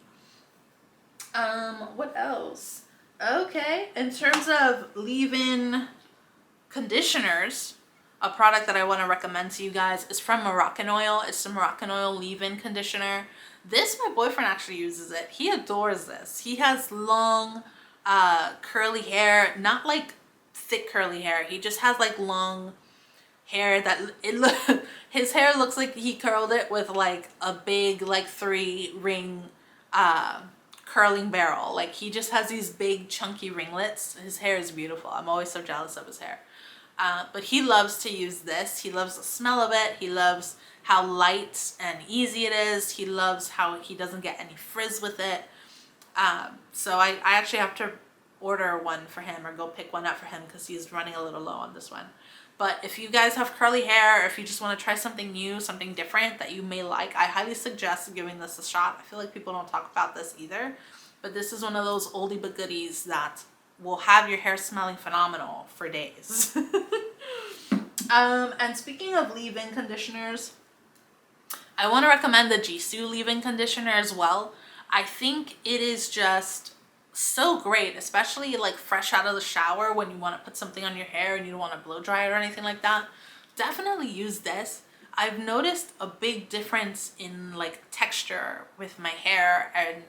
What else? Okay, in terms of leave-in conditioners, a product that I want to recommend to you guys is from Moroccan Oil. It's the Moroccan Oil leave-in conditioner. This, my boyfriend actually uses it. He adores this. He has long, curly hair, not like thick curly hair. He just has like long hair that his hair looks like he curled it with like a big like 3-ring curling barrel. Like he just has these big chunky ringlets. His hair is beautiful. I'm always so jealous of his hair. But he loves to use this. He loves the smell of it. He loves how light and easy it is. He loves how he doesn't get any frizz with it. So I actually have to order one for him or go pick one up for him because he's running a little low on this one. But if you guys have curly hair, or if you just want to try something new, something different that you may like, I highly suggest giving this a shot. I feel like people don't talk about this either, but this is one of those oldie but goodies that will have your hair smelling phenomenal for days. And speaking of leave-in conditioners, I want to recommend the Jisoo leave-in conditioner as well. I think it is just so great, especially like fresh out of the shower when you want to put something on your hair and you don't want to blow dry it or anything like that. Definitely use this. I've noticed a big difference in like texture with my hair and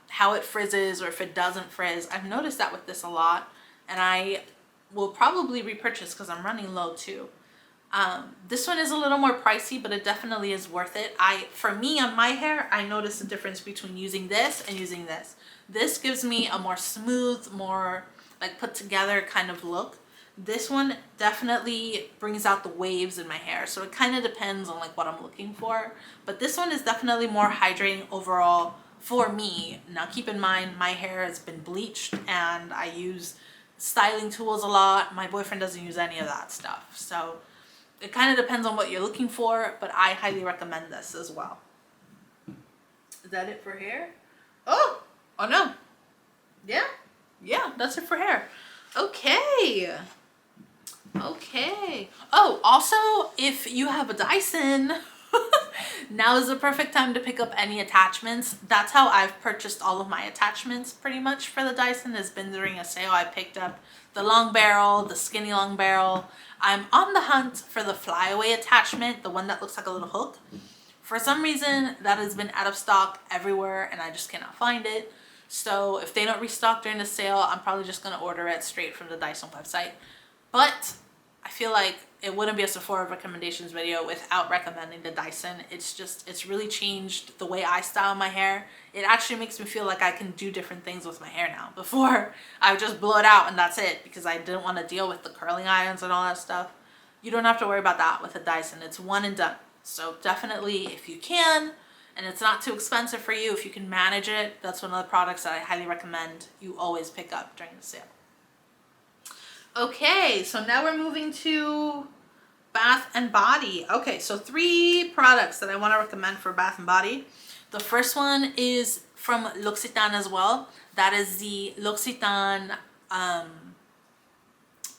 how it frizzes or if it doesn't frizz. I've noticed that with this a lot, and I will probably repurchase because I'm running low too. This one is a little more pricey, but it definitely is worth it. For me on my hair, I notice the difference between using this and using this. This gives me a more smooth, more like put together kind of look. This one definitely brings out the waves in my hair. So it kind of depends on like what I'm looking for. But this one is definitely more hydrating overall for me. Now keep in mind, my hair has been bleached and I use styling tools a lot. My boyfriend doesn't use any of that stuff. So it kind of depends on what you're looking for, but I highly recommend this as well. Is that it for hair? Oh no. Yeah, that's it for hair. Okay. Oh, also, if you have a Dyson, now is the perfect time to pick up any attachments. That's how I've purchased all of my attachments pretty much for the Dyson. Has been during a sale. I picked up the long barrel, the skinny long barrel. I'm on the hunt for the flyaway attachment, the one that looks like a little hook. For some reason, that has been out of stock everywhere and I just cannot find it. So if they don't restock during the sale, I'm probably just going to order it straight from the Dyson website. But I feel like it wouldn't be a Sephora recommendations video without recommending the Dyson. It's really changed the way I style my hair. It actually makes me feel like I can do different things with my hair now. Before, I would just blow it out and that's it because I didn't want to deal with the curling irons and all that stuff. You don't have to worry about that with a Dyson. It's one and done. So definitely, if you can, and it's not too expensive for you, if you can manage it, that's one of the products that I highly recommend you always pick up during the sale. Okay, so now we're moving to Bath and Body. Okay, so 3 products that I want to recommend for Bath and Body. The first one is from L'Occitane as well. That is the L'Occitane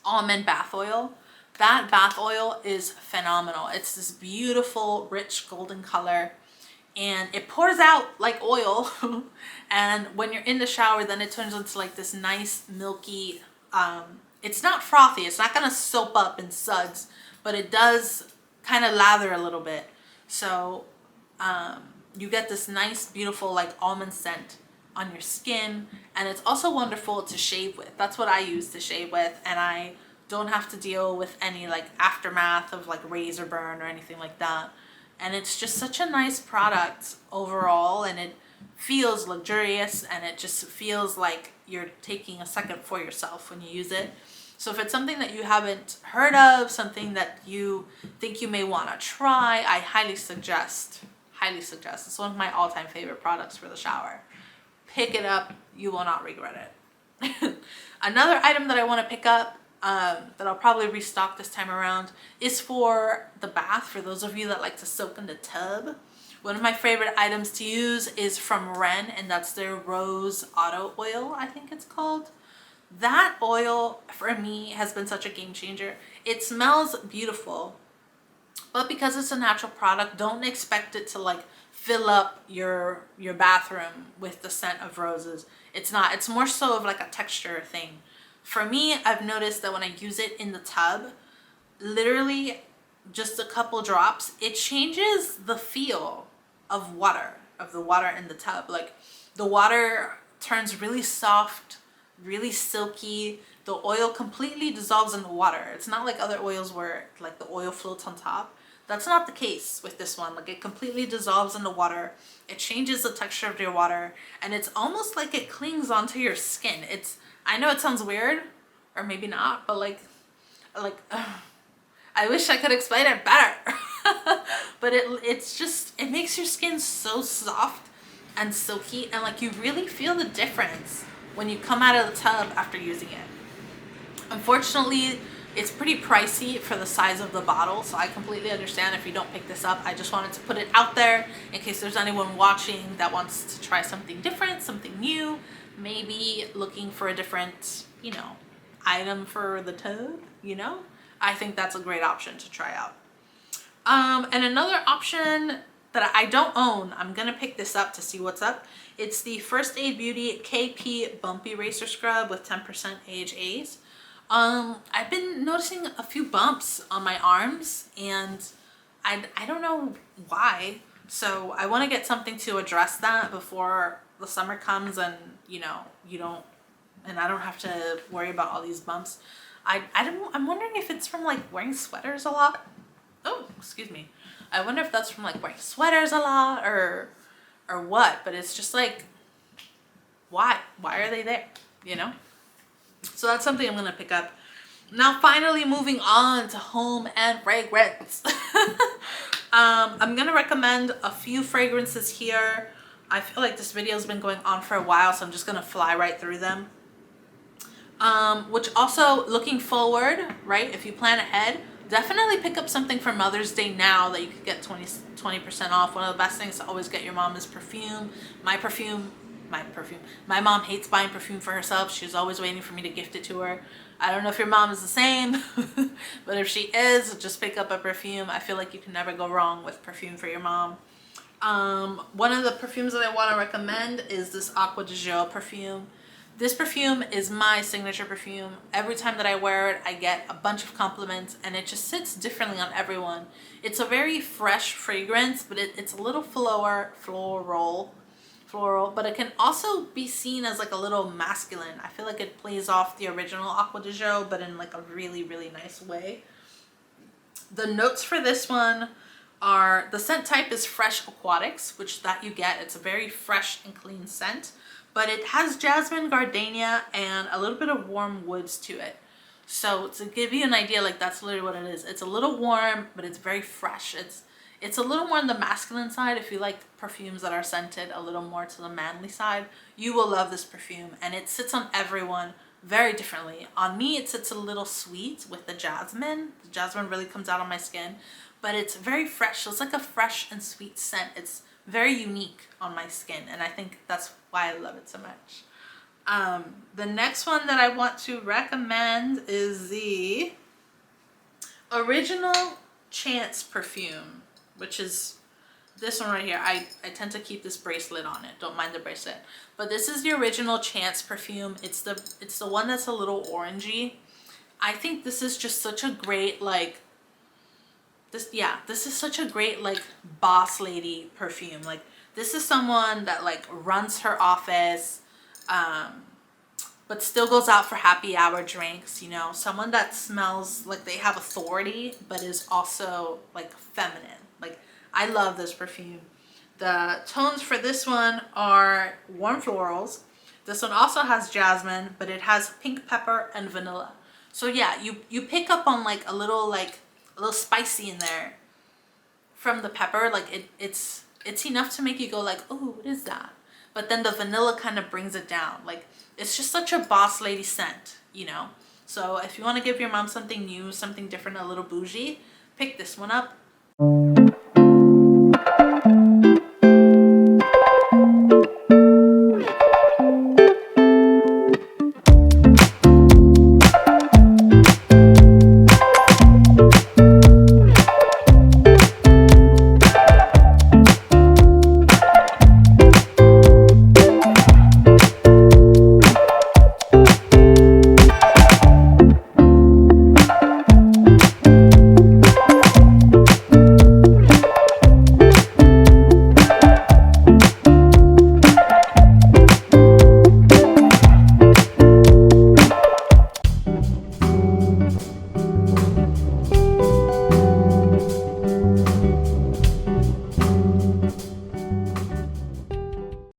almond bath oil. That bath oil is phenomenal. It's this beautiful, rich golden color. And it pours out like oil. And when you're in the shower, then it turns into like this nice milky, it's not frothy, it's not gonna soap up in suds, but it does kind of lather a little bit. So you get this nice, beautiful like almond scent on your skin. And it's also wonderful to shave with. That's what I use to shave with, and I don't have to deal with any like aftermath of like razor burn or anything like that. And it's just such a nice product overall, and it feels luxurious, and it just feels like you're taking a second for yourself when you use it. So if it's something that you haven't heard of, something that you think you may want to try, I highly suggest. It's one of my all-time favorite products for the shower. Pick it up, you will not regret it. Another item that I want to pick up that I'll probably restock this time around is for the bath, for those of you that like to soak in the tub. One of my favorite items to use is from Ren, and that's their Rose Auto Oil, I think it's called. That oil for me has been such a game changer. It smells beautiful, but because it's a natural product, don't expect it to like fill up your bathroom with the scent of roses. It's not. It's more so of like a texture thing. For me, I've noticed that when I use it in the tub, literally just a couple drops, it changes the feel of the water in the tub. Like the water turns really soft, really silky. The oil completely dissolves in the water. It's not like other oils where like the oil floats on top. That's not the case with this one. Like it completely dissolves in the water. It changes the texture of your water, and it's almost like it clings onto your skin. I know it sounds weird, or maybe not, but like I wish I could explain it better. But it makes your skin so soft and silky, and like you really feel the difference when you come out of the tub after using it. Unfortunately, it's pretty pricey for the size of the bottle, so I completely understand if you don't pick this up. I just wanted to put it out there in case there's anyone watching that wants to try something different, something new, maybe looking for a different, you know, item for the tub, you know. I think that's a great option to try out. And another option that I don't own, I'm gonna pick this up to see what's up. It's the First Aid Beauty KP Bumpy Eraser Scrub with 10% AHAs. I've been noticing a few bumps on my arms, and I don't know why. So I want to get something to address that before the summer comes, and you know, I don't have to worry about all these bumps. I'm wondering if it's from like wearing sweaters a lot. Oh, excuse me. I wonder if that's from like wearing sweaters a lot or what, but it's just like, why are they there, you know? So that's something I'm going to pick up. Now, finally moving on to home and fragrance. I'm going to recommend a few fragrances here. I feel like this video has been going on for a while, so I'm just going to fly right through them. Which also, looking forward, right, if you plan ahead, definitely pick up something for Mother's Day now that you could get 20% off. One of the best things to always get your mom is perfume. My mom hates buying perfume for herself. She's always waiting for me to gift it to her. I don't know if your mom is the same, but if she is, just pick up a perfume. I feel like you can never go wrong with perfume for your mom. One of the perfumes that I want to recommend is this Aqua Dijo perfume. This perfume is my signature perfume. Every time that I wear it, I get a bunch of compliments, and it just sits differently on everyone. It's a very fresh fragrance, but it's a little floral, but it can also be seen as like a little masculine. I feel like it plays off the original Aqua Dijo, but in like a really, really nice way. The notes for this one are, the scent type is Fresh Aquatics, which that you get. It's a very fresh and clean scent, but it has jasmine, gardenia, and a little bit of warm woods to it. So to give you an idea, like that's literally what it is. It's a little warm, but it's very fresh. It's a little more on the masculine side. If you like perfumes that are scented a little more to the manly side, you will love this perfume, and it sits on everyone very differently. On me, it sits a little sweet with the jasmine. The jasmine really comes out on my skin, but it's very fresh. So it's like a fresh and sweet scent. It's very unique on my skin, and I think that's why I love it so much. The next one that I want to recommend is the Original Chance perfume, which is this one right here. I tend to keep this bracelet on it. Don't mind the bracelet. But this is the Original Chance perfume. It's the one that's a little orangey. I think this is just such a great like this is such a great like boss lady perfume. Like this is someone that like runs her office, but still goes out for happy hour drinks, you know, someone that smells like they have authority, but is also like feminine. Like I love this perfume. The tones for this one are warm florals. This one also has jasmine, but it has pink pepper and vanilla. So yeah, you pick up on like a little spicy in there from the pepper. Like it's enough to make you go like, oh, what is that? But then the vanilla kind of brings it down. Like it's just such a boss lady scent, you know? So if you want to give your mom something new, something different, a little bougie, pick this one up.